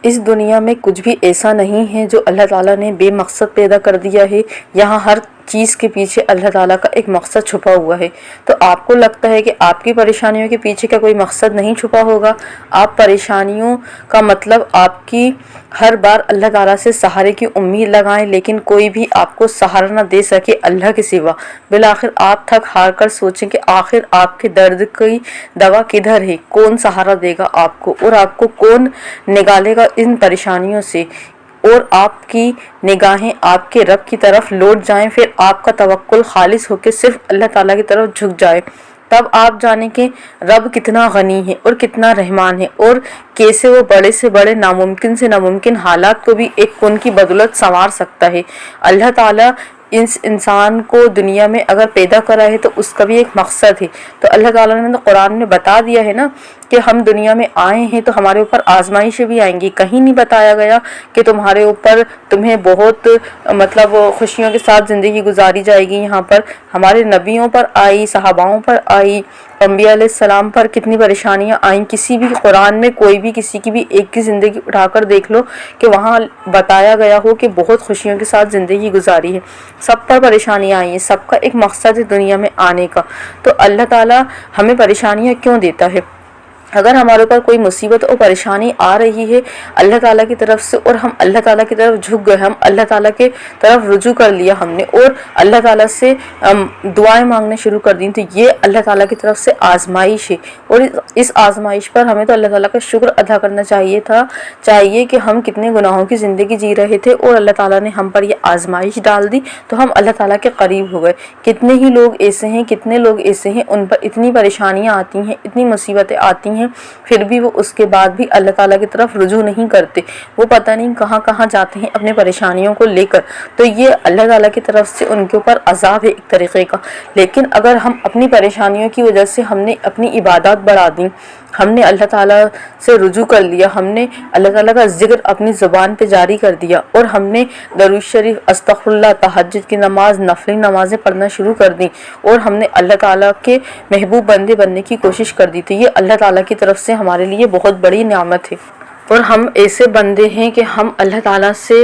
इस दुनिया में कुछ भी ऐसा नहीं है जो अल्लाह ताला ने बेमकसद पैदा कर दिया है। यहाँ हर चीज़ के पीछे अल्लाह ताला का एक मकसद छुपा हुआ है। तो आपको लगता है कि आपकी परेशानियों के पीछे क्या कोई मकसद नहीं छुपा होगा? आप परेशानियों का मतलब आपकी हर बार अल्लाह ताला से सहारे की उम्मीद लगाएं, लेकिन कोई भी आपको सहारा न दे सके अल्लाह के सिवा। बिलाखिर आप थक हार कर सोचें कि आखिर आपके दर्द की दवा किधर है, कौन सहारा देगा आपको और आपको कौन निकालेगा इन परेशानियों से, और आपकी निगाहें आपके रब की तरफ लौट जाएं। फिर आपका तवक्कुल खालिस होकर सिर्फ अल्लाह ताला की तरफ झुक जाए। तब आप जाने कि रब कितना गनी है और कितना रहमान है, और कैसे वो बड़े से बड़े नामुमकिन से नामुमकिन हालात को भी एक कौन की बदौलत संवार सकता है। अल्लाह ताला इस इंसान को दुनिया में अगर पैदा करा है तो उसका भी एक मकसद है। तो अल्लाह ताला ने तो कुरान में बता दिया है ना कि हम दुनिया में आए हैं तो हमारे ऊपर आजमाइशें भी आएंगी। कहीं नहीं बताया गया कि तुम्हें बहुत मतलब खुशियों के साथ ज़िंदगी गुजारी जाएगी। यहाँ पर हमारे नबियों पर आई, सहाबाओं पर आई, अंबिया अलैहिस्सलाम पर कितनी परेशानियाँ आई। किसी भी कुरान में कोई भी किसी की भी एक की ज़िंदगी उठाकर देख लो कि वहाँ बताया गया हो कि बहुत खुशियों के साथ ज़िंदगी गुजारी है। सब पर परेशानियाँ आई हैं, सबका एक मकसद है दुनिया में आने का। तो अल्लाह ताला हमें परेशानियाँ क्यों देता है? अगर हमारे ऊपर कोई मुसीबत और परेशानी आ रही है अल्लाह ताला की तरफ से, और हम अल्लाह ताला की तरफ झुक गए, हम अल्लाह ताला के तरफ रुजू कर लिया हमने और अल्लाह ताला से दुआएं मांगने शुरू कर दी, तो ये अल्लाह ताला की तरफ से आजमाइश है। और इस आजमाइश पर हमें तो अल्लाह ताला का शुक्र अदा करना चाहिए कि हम कितने गुनाहों की ज़िंदगी जी रहे थे और अल्लाह ताला ने हम पर ये आजमाइश डाल दी, तो हम अल्लाह ताला के करीब हो गए। कितने ही लोग ऐसे हैं, कितने लोग ऐसे हैं उन पर इतनी परेशानियाँ आती हैं, इतनी मुसीबतें आती हैं, फिर भी वो उसके बाद भी अल्लाह ताला की तरफ रुजू नहीं करते। वो पता नहीं कहाँ कहाँ जाते हैं अपने परेशानियों को लेकर। तो ये अल्लाह ताला की तरफ से उनके ऊपर अजाब है एक तरीके का। लेकिन अगर हम अपनी परेशानियों की वजह से हमने अपनी इबादत बढ़ा दी, हमने अल्लाह ताला से रुजू कर लिया, हमने अल्लाह ताला का जिक्र अपनी ज़ुबान पे जारी कर दिया और हमने दरूद शरीफ, अस्तगफिरुल्लाह, तहज्जुद की नमाज, नफली नमाज़ें पढ़ना शुरू कर दी और हमने अल्लाह ताला के महबूब बंदे बनने की कोशिश कर दी, तो ये अल्लाह ताला की तरफ से हमारे लिए बहुत बड़ी नेमत है। और हम ऐसे बंदे हैं कि हम अल्लाह ताला से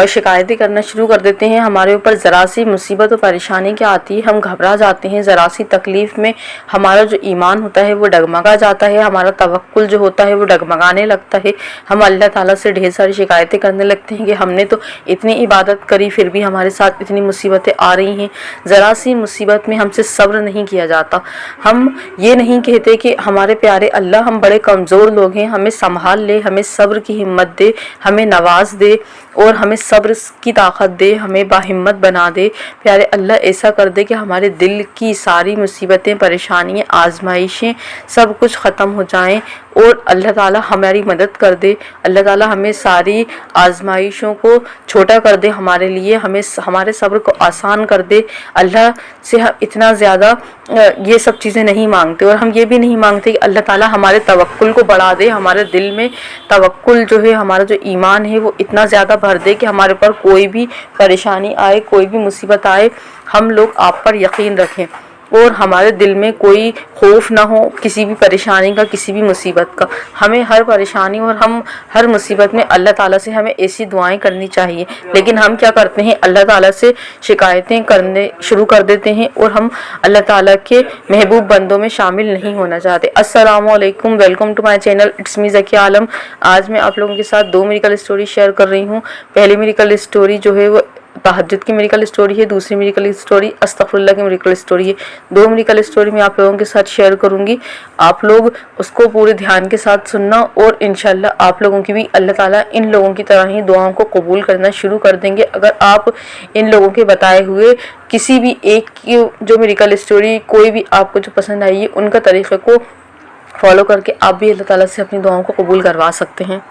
शिकायतें करना शुरू कर देते हैं। हमारे ऊपर ज़रा सी मुसीबत और परेशानी क्या आती है हम घबरा जाते हैं। ज़रा सी तकलीफ़ में हमारा जो ईमान होता है वो डगमगा जाता है, हमारा तवक्कुल जो होता है वो डगमगाने लगता है। हम अल्लाह ताला से ढेर सारी शिकायतें करने लगते हैं कि हमने तो इतनी इबादत करी फिर भी हमारे साथ इतनी मुसीबतें आ रही हैं। ज़रा सी मुसीबत में हमसे सब्र नहीं किया जाता। हम ये नहीं कहते कि हमारे प्यारे अल्लाह हम बड़े कमज़ोर लोग हैं, हमें संभाल ले, हमें सब्र की हिम्मत दे, हमें नवाज दे और हमें सब्र की ताकत दे, हमें बाहिम्मत बना दे। प्यारे अल्लाह ऐसा कर दे कि हमारे दिल की सारी मुसीबतें, परेशानियाँ, आजमाइशें सब कुछ ख़त्म हो जाएं और अल्लाह ताला हमारी मदद कर दे। अल्लाह ताला हमें सारी आजमाइशों को छोटा कर दे हमारे लिए, हमें हमारे सब्र को आसान कर दे। अल्लाह से हम इतना ज़्यादा ये सब चीज़ें नहीं मांगते और हम ये भी नहीं मांगते कि अल्लाह ताला हमारे तवक्कुल को बढ़ा दे, हमारे दिल में तवक्कुल जो है, हमारा जो ईमान है वो इतना ज़्यादा भर दे कि हमारे ऊपर कोई भी परेशानी आए, कोई भी मुसीबत आए, हम लोग आप पर यकीन रखें और हमारे दिल में कोई खौफ ना हो किसी भी परेशानी का, किसी भी मुसीबत का। हमें हर परेशानी और हम हर मुसीबत में अल्लाह ताला से हमें ऐसी दुआएं करनी चाहिए। लेकिन हम क्या करते हैं, अल्लाह ताला से शिकायतें करने शुरू कर देते हैं और हम अल्लाह ताला के महबूब बंदों में शामिल नहीं होना चाहते। अस्सलामु अलैकुम, welcome to my channel, it's me Zakia Alam. आज मैं आप लोगों के साथ 2 मिरेकल स्टोरी शेयर कर रही हूँ। पहली मिरेकल स्टोरी जो है वो तहज्जुद की मिरेकल स्टोरी है, दूसरी मिरेकल स्टोरी अस्तगफिरुल्लाह की मिरेकल स्टोरी है। 2 मिरेकल स्टोरी मैं आप लोगों के साथ शेयर करूंगी। आप लोग उसको पूरे ध्यान के साथ सुनना और इंशाल्लाह आप लोगों की भी अल्लाह ताला इन लोगों की तरह ही दुआओं को कबूल करना शुरू कर देंगे। अगर आप इन लोगों के बताए हुए किसी भी एक की जो मिरेकल स्टोरी कोई भी आपको जो पसंद आई है उनका तरीक़े को फॉलो करके आप भी अल्लाह ताला से अपनी दुआओं को कबूल करवा सकते हैं।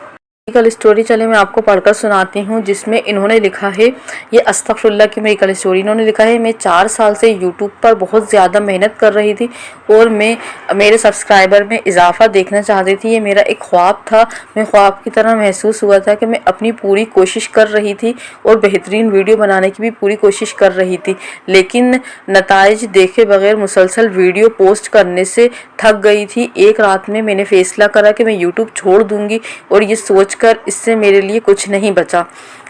मेडिकल स्टोरी चले मैं आपको पढ़कर सुनाती हूँ, जिसमें इन्होंने लिखा है, ये अस्तगफिरुल्लाह की मेडिकल स्टोरी। इन्होंने लिखा है, मैं 4 साल से यूट्यूब पर बहुत ज़्यादा मेहनत कर रही थी और मैं मेरे सब्सक्राइबर में इजाफा देखना चाहती थी। ये मेरा एक ख्वाब था, मैं ख्वाब की तरह महसूस हुआ था कि मैं अपनी पूरी कोशिश कर रही थी और बेहतरीन वीडियो बनाने की भी पूरी कोशिश कर रही थी, लेकिन नताइज देखे बगैर मुसलसल वीडियो पोस्ट करने से थक गई थी। एक रात में मैंने फ़ैसला करा कि मैं यूट्यूब छोड़ दूँगी और ये सोच کر اس سے میرے لیے کچھ نہیں بچا،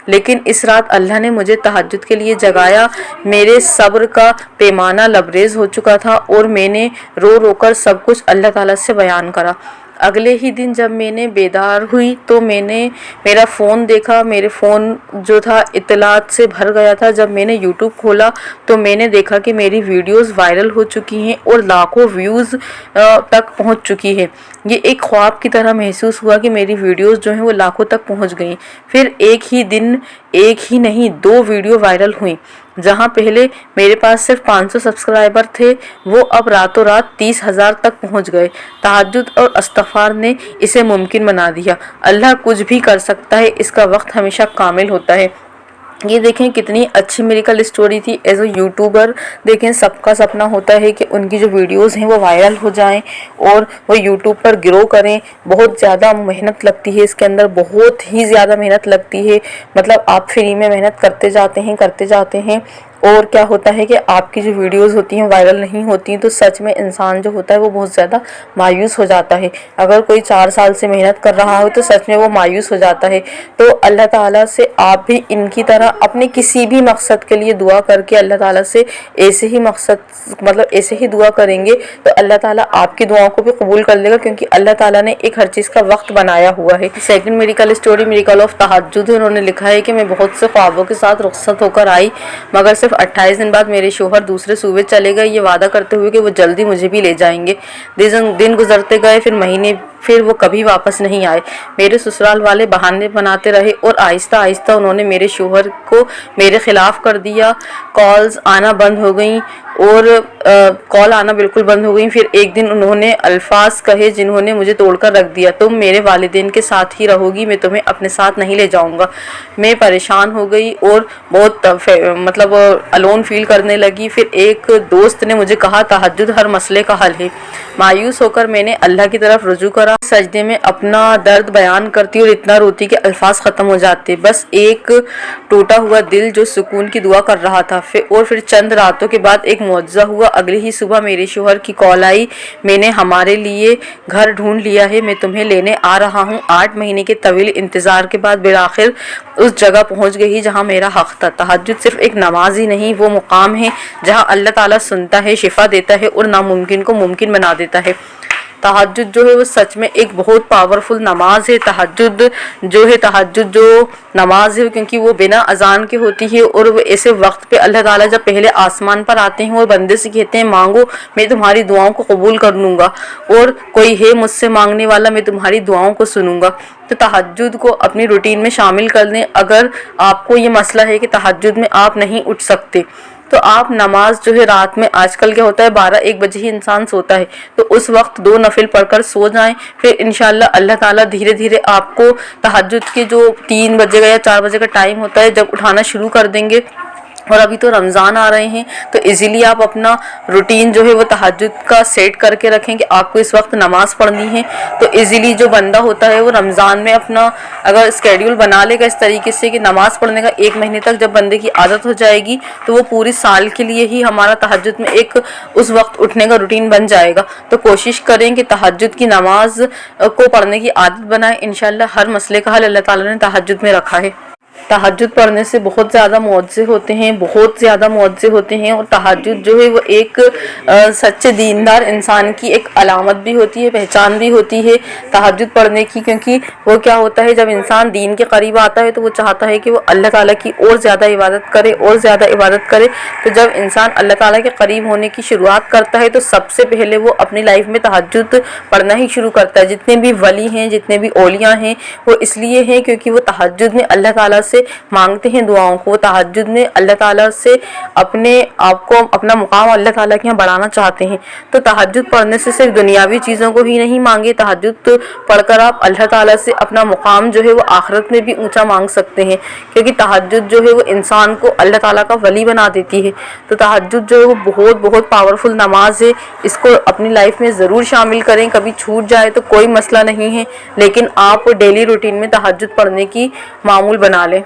لیکن اس رات اللہ نے مجھے تہجد کے لیے جگایا۔ میرے صبر کا پیمانہ لبریز ہو چکا تھا اور میں نے رو رو کر سب کچھ اللہ تعالیٰ سے بیان کرا۔ اگلے ہی دن جب میں نے بیدار ہوئی تو میں نے میرا فون دیکھا، میرے فون جو تھا اطلاعات سے بھر گیا تھا۔ جب میں نے یوٹیوب کھولا تو میں نے دیکھا کہ میری ویڈیوز وائرل ہو چکی ہیں اور لاکھوں ویوز تک پہنچ چکی ہے۔ یہ ایک خواب کی طرح محسوس ہوا کہ میری ویڈیوز جو ہیں وہ لاکھوں تک پہنچ گئیں۔ پھر ایک ہی دن ایک ہی نہیں 2 ویڈیو وائرل ہوئیں۔ جہاں پہلے میرے پاس صرف 500 سبسکرائبر تھے، وہ اب راتوں رات 30,000 تک پہنچ گئے۔ تہجد اور استغفار نے اسے ممکن بنا دیا۔ اللہ کچھ بھی کر سکتا ہے، اس کا وقت ہمیشہ کامل ہوتا ہے۔ یہ دیکھیں کتنی اچھی میریکل اسٹوری تھی۔ ایز اے یوٹیوبر دیکھیں سب کا سپنا ہوتا ہے کہ ان کی جو ویڈیوز ہیں وہ وائرل ہو جائیں اور وہ یوٹیوب پر گرو کریں۔ بہت زیادہ محنت لگتی ہے اس کے اندر، بہت ہی زیادہ محنت لگتی ہے۔ مطلب آپ فری میں محنت کرتے جاتے ہیں اور کیا ہوتا ہے کہ آپ کی جو ویڈیوز ہوتی ہیں وائرل نہیں ہوتی ہیں تو سچ میں انسان جو ہوتا ہے وہ بہت زیادہ مایوس ہو جاتا ہے۔ اگر کوئی 4 سال سے محنت کر رہا ہو تو سچ میں وہ مایوس ہو جاتا ہے۔ تو اللہ تعالیٰ سے آپ بھی ان کی طرح اپنے کسی بھی مقصد کے لیے دعا کر کے اللہ تعالیٰ سے ایسے ہی دعا کریں گے تو اللہ تعالیٰ آپ کی دعاؤں کو بھی قبول کر لے گا، کیونکہ اللہ تعالیٰ نے ایک ہر چیز کا وقت بنایا ہوا ہے۔ Second miracle story miracle of تہجد ہے۔ انہوں نے لکھا ہے کہ میں بہت سے خوابوں کے ساتھ رخصت ہو کر آئی، مگر صرف 28 دن بعد میرے شوہر دوسرے صوبے چلے گئے، یہ وعدہ کرتے ہوئے کہ وہ جلدی مجھے بھی لے جائیں گے۔ دن گزرتے گئے، پھر مہینے، پھر وہ کبھی واپس نہیں آئے۔ میرے سسرال والے بہانے بناتے رہے اور آہستہ آہستہ انہوں نے میرے شوہر کو میرے خلاف کر دیا۔ کال آنا بالکل بند ہو گئیں۔ پھر ایک دن انہوں نے الفاظ کہے جنہوں نے مجھے توڑ کر رکھ دیا، تم میرے والدین کے ساتھ ہی رہو گی، میں تمہیں اپنے ساتھ نہیں لے جاؤں گا۔ میں پریشان ہو گئی اور بہت الون فیل کرنے لگی۔ پھر ایک دوست نے مجھے کہا تہجد ہر مسئلے کا حل ہے۔ مایوس ہو کر میں نے اللہ کی طرف رجوع کرا، سجدے میں اپنا درد بیان کرتی اور اتنا روتی کہ الفاظ ختم ہو جاتے، بس ایک ٹوٹا ہوا دل جو سکون کی دعا کر رہا تھا۔ اور پھر چند راتوں کے بعد ایک معجزہ ہوا۔ اگلی ہی صبح میرے شوہر کی کال آئی، میں نے ہمارے لیے گھر ڈھونڈ لیا ہے، میں تمہیں لینے آ رہا ہوں۔ 8 مہینے کے طویل انتظار کے بعد بالآخر اس جگہ پہنچ گئی جہاں میرا حق تھا۔ تہجد صرف ایک نماز ہی نہیں، وہ مقام ہے جہاں اللہ تعالیٰ سنتا ہے، شفا دیتا ہے اور ناممکن کو ممکن بنا دیتا ہے۔ تہجد جو ہے وہ سچ میں ایک بہت پاورفل نماز ہے۔ تہجد جو نماز ہے کیونکہ وہ بنا اذان کے ہوتی ہے اور وہ ایسے وقت پہ اللہ تعالیٰ جب پہلے آسمان پر آتے ہیں اور بندے سے کہتے ہیں مانگو میں تمہاری دعاؤں کو قبول کر لوں گا، اور کوئی ہے مجھ سے مانگنے والا میں تمہاری دعاؤں کو سنوں گا۔ تو تہجد کو اپنی روٹین میں شامل کر لیں۔ اگر آپ کو یہ مسئلہ ہے کہ تہجد میں آپ نہیں اٹھ سکتے تو آپ نماز جو ہے رات میں، آج کل کیا ہوتا ہے 12-1 بجے ہی انسان سوتا ہے، تو اس وقت 2 نفل پڑھ کر سو جائیں۔ پھر انشاءاللہ اللہ تعالیٰ دھیرے دھیرے آپ کو تہجد کے جو 3 بجے کا یا 4 بجے کا ٹائم ہوتا ہے جب اٹھانا شروع کر دیں گے۔ اور ابھی تو رمضان آ رہے ہیں تو ایزیلی آپ اپنا روٹین جو ہے وہ تہجد کا سیٹ کر کے رکھیں کہ آپ کو اس وقت نماز پڑھنی ہے۔ تو ایزیلی جو بندہ ہوتا ہے وہ رمضان میں اپنا اگر اسکیڈیول بنا لے گا اس طریقے سے کہ نماز پڑھنے کا 1 مہینے تک جب بندے کی عادت ہو جائے گی تو وہ پوری سال کے لیے ہی ہمارا تہجد میں ایک اس وقت اٹھنے کا روٹین بن جائے گا۔ تو کوشش کریں کہ تہجد کی نماز کو پڑھنے کی عادت بنائیں۔ انشاءاللہ ہر مسئلے کا حل اللہ تعالیٰ نے تہجد میں رکھا ہے۔ تہجد پڑھنے سے بہت زیادہ معجزے ہوتے ہیں اور تہجد جو ہے وہ ایک سچے دیندار انسان کی ایک علامت بھی ہوتی ہے، پہچان بھی ہوتی ہے تہجد پڑھنے کی، کیونکہ وہ کیا ہوتا ہے جب انسان دین کے قریب آتا ہے تو وہ چاہتا ہے کہ وہ اللہ تعالیٰ کی اور زیادہ عبادت کرے تو جب انسان اللہ تعالیٰ کے قریب ہونے کی شروعات کرتا ہے تو سب سے پہلے وہ اپنی لائف میں تہجد پڑھنا ہی شروع کرتا ہے۔ جتنے بھی ولی ہیں، جتنے بھی اولیاء ہیں، وہ اس لیے ہیں کیونکہ وہ تہجد میں اللہ تعالیٰ سے مانگتے ہیں دعاؤں کو، وہ تہجد میں اللہ تعالیٰ سے اپنے آپ کو، اپنا مقام اللہ تعالیٰ کے یہاں بڑھانا چاہتے ہیں۔ تو تہجد پڑھنے سے صرف دنیاوی چیزوں کو ہی نہیں مانگے، تہجد پڑھ کر آپ اللہ تعالیٰ سے اپنا مقام جو ہے وہ آخرت میں بھی اونچا مانگ سکتے ہیں، کیونکہ تہجد جو ہے وہ انسان کو اللہ تعالیٰ کا ولی بنا دیتی ہے۔ تو تہجد جو ہے وہ بہت بہت پاورفل نماز ہے، اس کو اپنی لائف میں ضرور شامل کریں۔ کبھی چھوٹ جائے تو کوئی مسئلہ نہیں ہے، لیکن آپ ڈیلی روٹین میں تہجد پڑھنے کی معمول بنا لیں۔